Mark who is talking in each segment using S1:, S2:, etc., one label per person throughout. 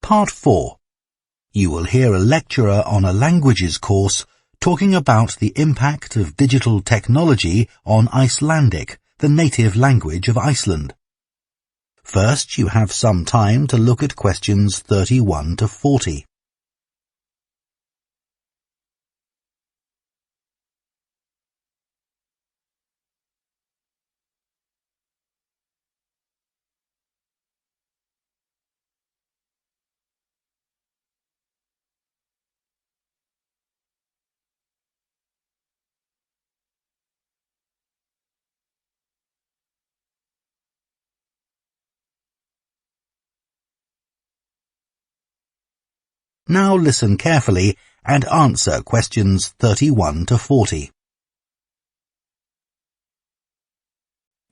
S1: Part 4. You will hear a lecturer on a languages course talking about the impact of digital technology on Icelandic, the native language of Iceland. First, you have some time to look at questions 31 to 40. Now listen carefully and answer questions 31 to 40.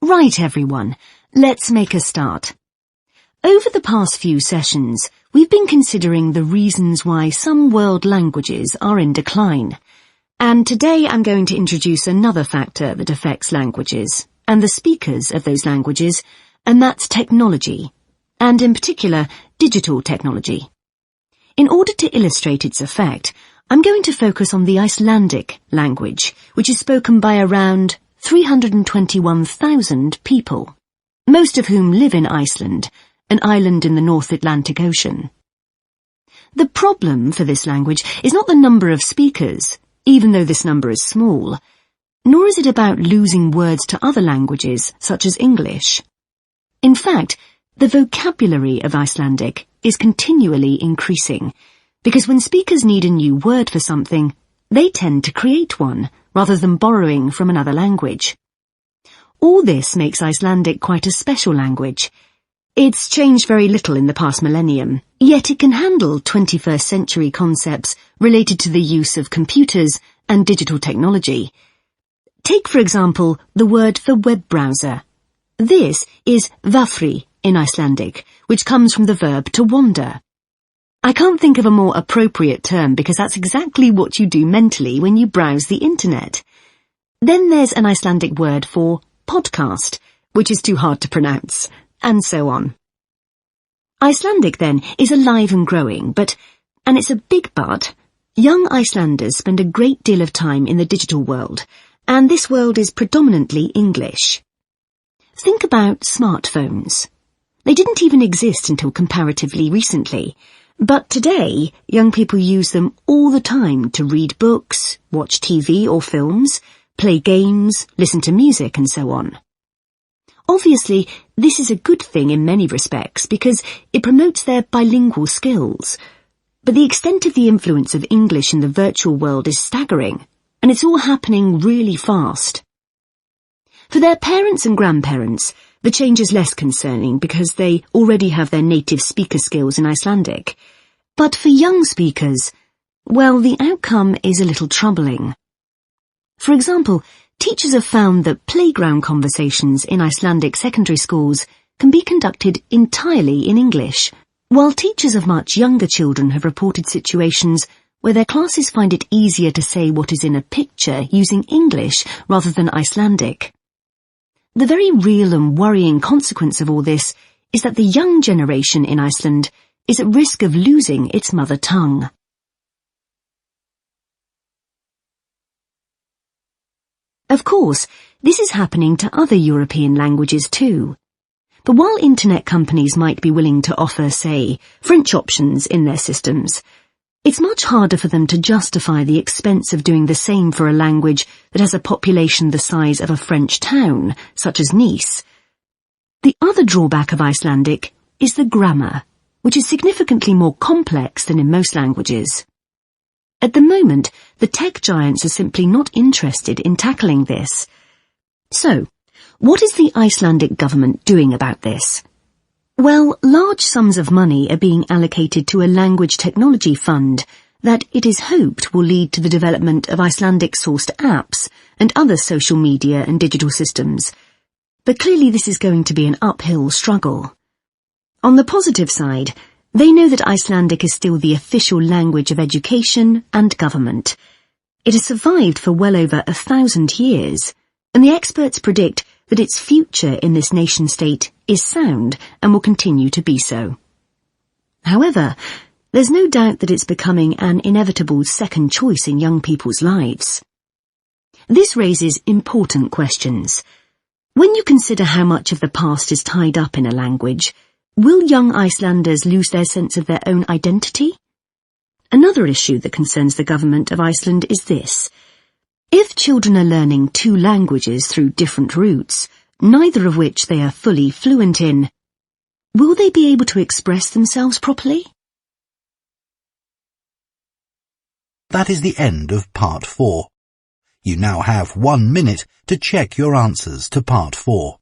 S2: Right, everyone, let's make a start. Over the past few sessions, we've been considering the reasons why some world languages are in decline. And today I'm going to introduce another factor that affects languages and the speakers of those languages, and that's technology, and in particular, digital technology. In order to illustrate its effect, I'm going to focus on the Icelandic language, which is spoken by around 321,000 people, most of whom live in Iceland, an island in the North Atlantic Ocean. The problem for this language is not the number of speakers, even though this number is small, nor is it about losing words to other languages, such as English. In fact, the vocabulary of Icelandic is continually increasing, because when speakers need a new word for something, they tend to create one, rather than borrowing from another language. All this makes Icelandic quite a special language. It's changed very little in the past millennium, yet it can handle 21st century concepts related to the use of computers and digital technology. Take, for example, the word for web browser. This is vafri in Icelandic, which comes from the verb to wander. I can't think of a more appropriate term because that's exactly what you do mentally when you browse the internet. Then there's an Icelandic word for podcast, which is too hard to pronounce, and so on. Icelandic, then, is alive and growing, and it's a big but, young Icelanders spend a great deal of time in the digital world, and this world is predominantly English. Think about smartphones. They didn't even exist until comparatively recently, but today young people use them all the time to read books, watch TV or films, play games, listen to music and so on. Obviously, this is a good thing in many respects because it promotes their bilingual skills, but the extent of the influence of English in the virtual world is staggering, and it's all happening really fast. For their parents and grandparents, the change is less concerning because they already have their native speaker skills in Icelandic. But for young speakers, well, the outcome is a little troubling. For example, teachers have found that playground conversations in Icelandic secondary schools can be conducted entirely in English, while teachers of much younger children have reported situations where their classes find it easier to say what is in a picture using English rather than Icelandic. The very real and worrying consequence of all this is that the young generation in Iceland is at risk of losing its mother tongue. Of course, this is happening to other European languages too. But while internet companies might be willing to offer, say, French options in their systems, it's much harder for them to justify the expense of doing the same for a language that has a population the size of a French town, such as Nice. The other drawback of Icelandic is the grammar, which is significantly more complex than in most languages. At the moment, the tech giants are simply not interested in tackling this. So, what is the Icelandic government doing about this? Well, large sums of money are being allocated to a language technology fund that it is hoped will lead to the development of Icelandic-sourced apps and other social media and digital systems. But clearly this is going to be an uphill struggle. On the positive side, they know that Icelandic is still the official language of education and government. It has survived for well over 1,000 years, and the experts predict that its future in this nation-state is sound and will continue to be so. However, there's no doubt that it's becoming an inevitable second choice in young people's lives. This raises important questions. When you consider how much of the past is tied up in a language, will young Icelanders lose their sense of their own identity? Another issue that concerns the government of Iceland is this. If children are learning two languages through different routes, neither of which they are fully fluent in, will they be able to express themselves properly?
S1: That is the end of Part 4. You now have 1 minute to check your answers to Part 4.